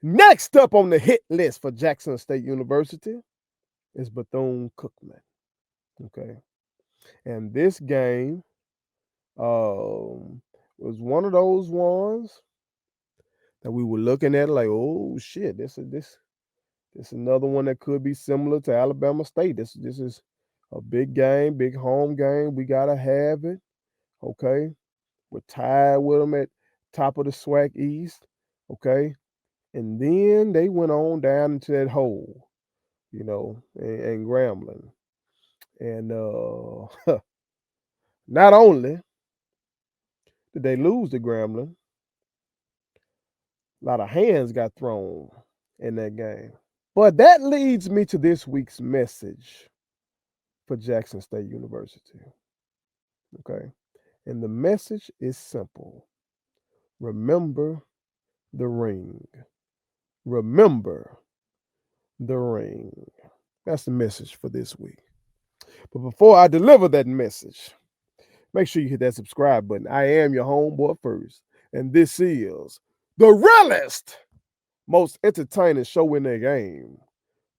Next up on the hit list for Jackson State University is Bethune-Cookman. Okay. And this game was one of those ones that we were looking at like, oh shit, this is another one that could be similar to Alabama State. This is a big game, big home game. We gotta have it. Okay. We're tied with them at top of the SWAC East. Okay. And then they went on down into that hole, and Grambling. And not only did they lose to Grambling, a lot of hands got thrown in that game. But that leads me to this week's message for Jackson State University. Okay. And the message is simple. Remember the ring. Remember the ring. That's the message for this week. But before I deliver that message, make sure you hit that subscribe button. I am your homeboy first, and this is the realest, most entertaining show in the game.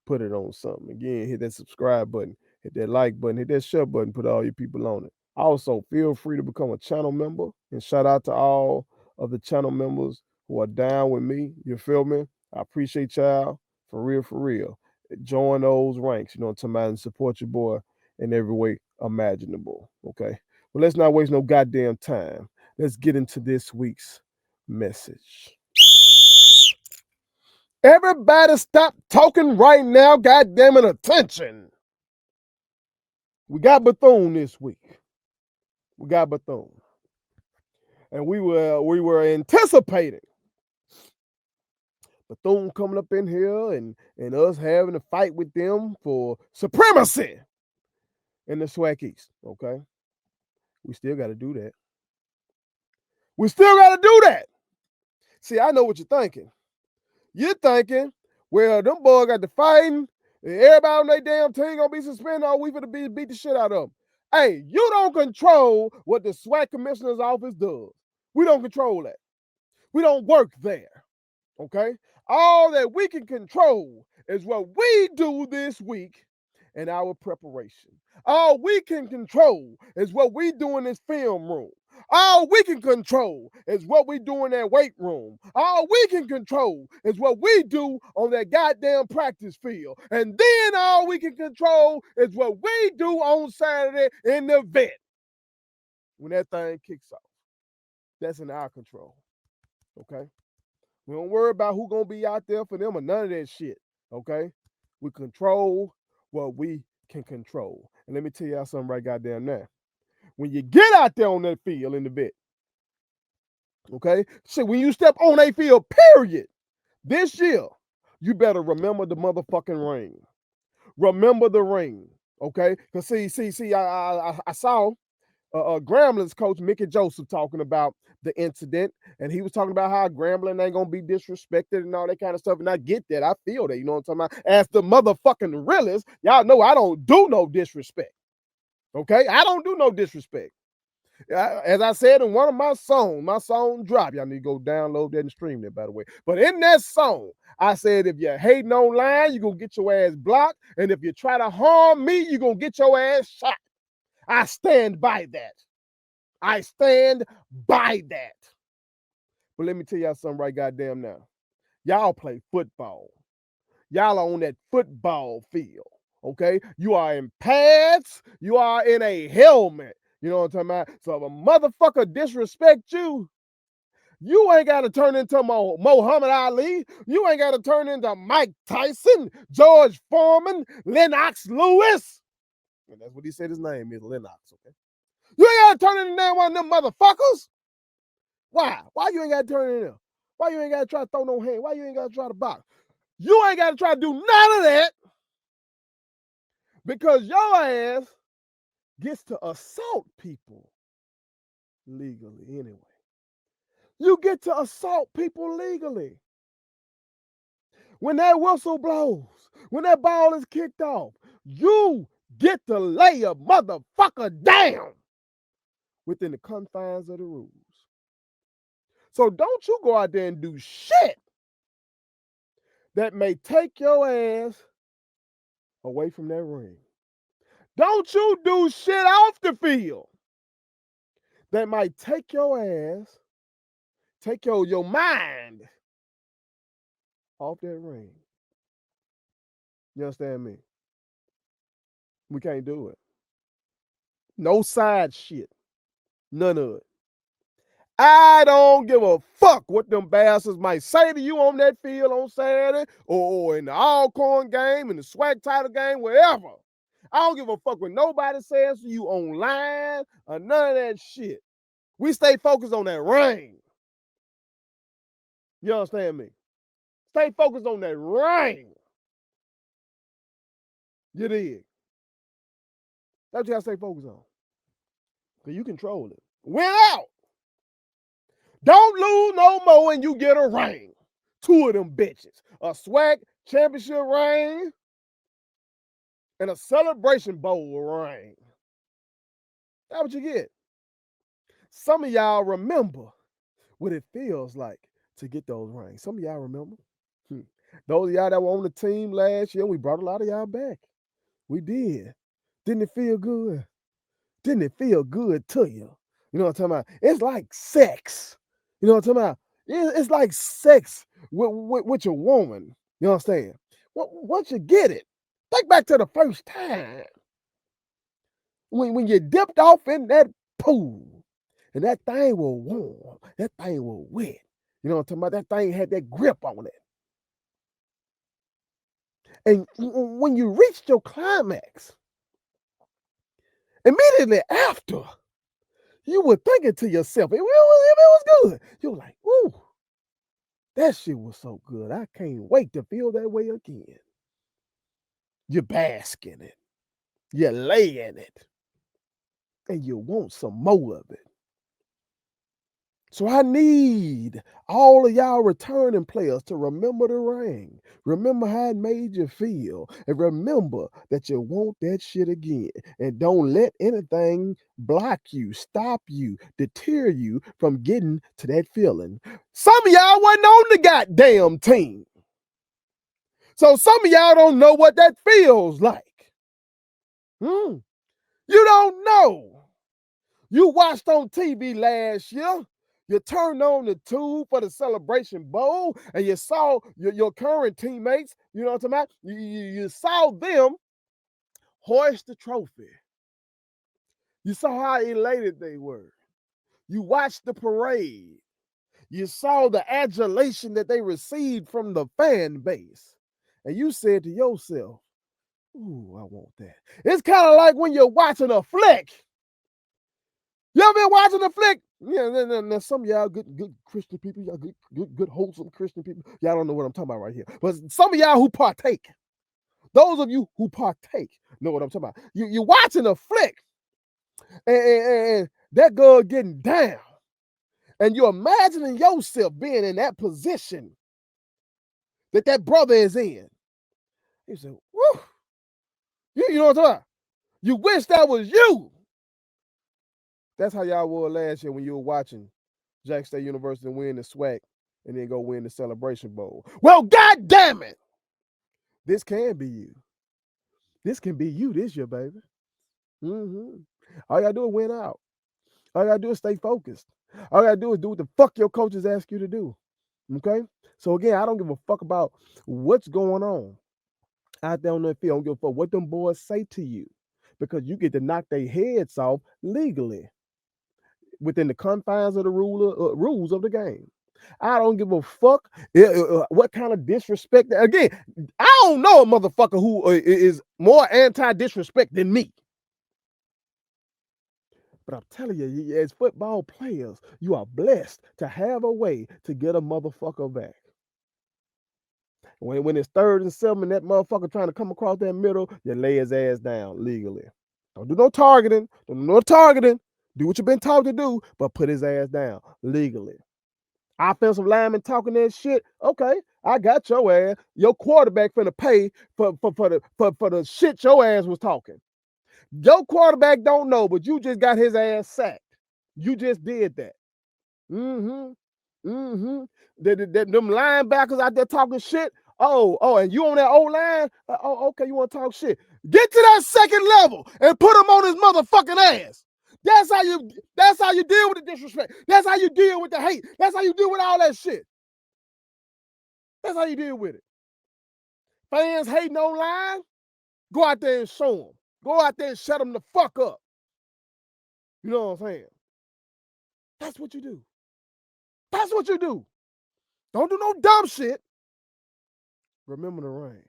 Put it on something. Again, hit that subscribe button, hit that like button, hit that share button, put all your people on it. Also, feel free to become a channel member, and shout out to all of the channel members who are down with me. You feel me? I appreciate y'all for real, for real. Join those ranks, you know what I'm talking about, and support your boy in every way imaginable. Okay. Well, let's not waste no goddamn time. Let's get into this week's message. Everybody stop talking right now, goddamn it, attention. We got Bethune this week. We got Bethune. And we were anticipating Bethune coming up in here and us having a fight with them for supremacy in the SWAC East. Okay. We still got to do that. We still got to do that. See, I know what you're thinking. You're thinking, well, them boys got to fighting, and everybody on their damn team gonna be suspended all week for to beat the shit out of them. Hey, you don't control what the SWAC commissioner's office does. We don't control that. We don't work there. Okay? All that we can control is what we do this week in our preparation. All we can control is what we do in this film room. All we can control is what we do in that weight room. All we can control is what we do on that goddamn practice field. And then all we can control is what we do on Saturday in the vet. When that thing kicks off. That's in our control. Okay? We don't worry about who's going to be out there for them or none of that shit. Okay? We control what we can control. And let me tell y'all something right goddamn now. When you get out there on that field in the vet, okay? So when you step on a field, period, this year, you better remember the motherfucking ring. Remember the ring, okay? Because see, I saw Grambling's coach, Mickey Joseph, talking about the incident, and he was talking about how Grambling ain't gonna be disrespected and all that kind of stuff. And I get that, I feel that, you know what I'm talking about? As the motherfucking realist, y'all know I don't do no disrespect. Okay, I don't do no disrespect. As I said in one of my song drop, y'all need to go download that and stream that, by the way. But in that song, I said, if you're hating online, you're gonna get your ass blocked, and if you try to harm me, you're gonna get your ass shot. I stand by that. I stand by that. But let me tell y'all something right goddamn now. Y'all play football. Y'all are on that football field. Okay? You are in pads. You are in a helmet. You know what I'm talking about? So if a motherfucker disrespect you, you ain't got to turn into Muhammad Ali. You ain't got to turn into Mike Tyson, George Foreman, Lennox Lewis. And that's what he said his name is, Lennox, okay? You ain't got to turn into damn one of them motherfuckers. Why? Why you ain't got to turn into them? Why you ain't got to try to throw no hand? Why you ain't got to try to box? You ain't got to try to do none of that because your ass gets to assault people legally anyway. You get to assault people legally. When that whistle blows, when that ball is kicked off, you get to lay a motherfucker down within the confines of the rules. So don't you go out there and do shit that may take your ass away from that ring. Don't you do shit off the field that might take your ass, take your mind off that ring. You understand me? We can't do it. No side shit. None of it. I don't give a fuck what them bastards might say to you on that field on Saturday or in the Alcorn game, in the SWAC title game, wherever. I don't give a fuck what nobody says to you online or none of that shit. We stay focused on that ring. You understand me? Stay focused on that ring. You dig? That's what you gotta stay focused on. Because you control it. Win out. Don't lose no more and you get a ring. 2 of them bitches. A SWAC championship ring and a Celebration Bowl ring. That's what you get. Some of y'all remember what it feels like to get those rings. Some of y'all remember. Those of y'all that were on the team last year, we brought a lot of y'all back. We did. Didn't it feel good? Didn't it feel good to you? You know what I'm talking about? It's like sex. You know what I'm talking about? It's like sex with your woman. You understand? Once you get it, think back to the first time when you dipped off in that pool and that thing was warm, that thing was wet. You know what I'm talking about? That thing had that grip on it. And when you reached your climax, immediately after, you were thinking to yourself, if it was good, you were like, ooh, that shit was so good. I can't wait to feel that way again. You bask in it. You lay in it. And you want some more of it. So I need all of y'all returning players to remember the ring. Remember how it made you feel. And remember that you want that shit again. And don't let anything block you, stop you, deter you from getting to that feeling. Some of y'all wasn't on the goddamn team. So some of y'all don't know what that feels like. You don't know. You watched on TV last year. You turned on the tube for the Celebration Bowl and you saw your current teammates, you know what I'm talking about? You saw them hoist the trophy. You saw how elated they were. You watched the parade. You saw the adulation that they received from the fan base. And you said to yourself, ooh, I want that. It's kind of like when you're watching a flick. You ever been watching a flick? Yeah, now some of y'all good Christian people, y'all good wholesome Christian people. Y'all don't know what I'm talking about right here. But some of y'all who partake, those of you who partake know what I'm talking about. You're watching a flick and that girl getting down. And you're imagining yourself being in that position that brother is in. You say, woo. You know what I'm talking about? You wish that was you. That's how y'all were last year when you were watching Jackson State University win the SWAC and then go win the Celebration Bowl. Well, God damn it. This can be you. This can be you this year, baby. All you gotta do is win out. All you gotta do is stay focused. All you gotta do is do what the fuck your coaches ask you to do. Okay? So again, I don't give a fuck about what's going on out there on the field. I don't give a fuck what them boys say to you because you get to knock their heads off legally within the confines of the rules of the game. I don't give a fuck what kind of disrespect. Again, I don't know a motherfucker who is more anti-disrespect than me. But I'm telling you, as football players, you are blessed to have a way to get a motherfucker back. When it's 3rd and 7 and that motherfucker trying to come across that middle, you lay his ass down legally. Don't do no targeting. Don't do no targeting. Do what you've been taught to do, but put his ass down legally. Offensive lineman talking that shit. Okay, I got your ass. Your quarterback finna pay for the shit your ass was talking. Your quarterback don't know, but you just got his ass sacked. You just did that. Them linebackers out there talking shit. And you on that old line? Okay, you want to talk shit? Get to that second level and put him on his motherfucking ass. That's how you deal with the disrespect. That's how you deal with the hate. That's how you deal with all that shit. That's how you deal with it. Fans hating online, go out there and show them. Go out there and shut them the fuck up. You know what I'm saying? That's what you do. That's what you do. Don't do no dumb shit. Remember the rain.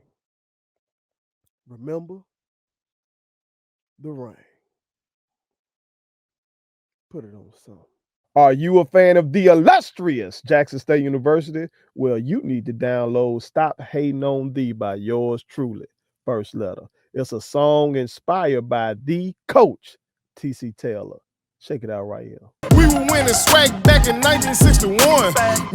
Remember the rain. Put it on something. Are you a fan of the illustrious Jackson State University? Well, you need to download Stop Hating on Thee by yours truly, First Letter. It's a song inspired by the coach, T.C. Taylor. Check it out right here. We were winning SWAC back in 1961.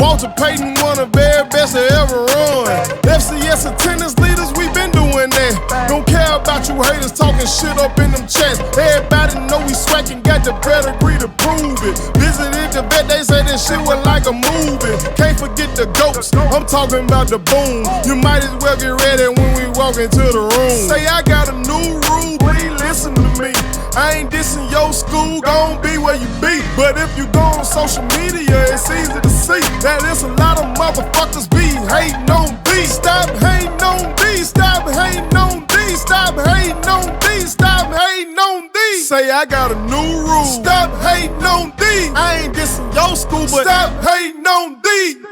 Walter Payton, one of the very best to ever run. FCS attendance leaders, we been doing that. Don't care about you haters talking shit up in them chats. Everybody know we SWAC and got the pedigree to prove it. Visited the vet, they say this shit was like a movie. Can't forget the goats, I'm talking about the boom. You might as well get ready when we walk into the room. Say I got a new rule, please listen to me. I ain't dissing your school, gon' be where you be. But if you go on social media, it's easy to see that there's a lot of motherfuckers be hating on thee. Stop hating on thee, stop hating on thee, stop hating on thee, stop hating on thee. Say I got a new rule, stop hating on thee. I ain't dissing your school, but stop hating on thee.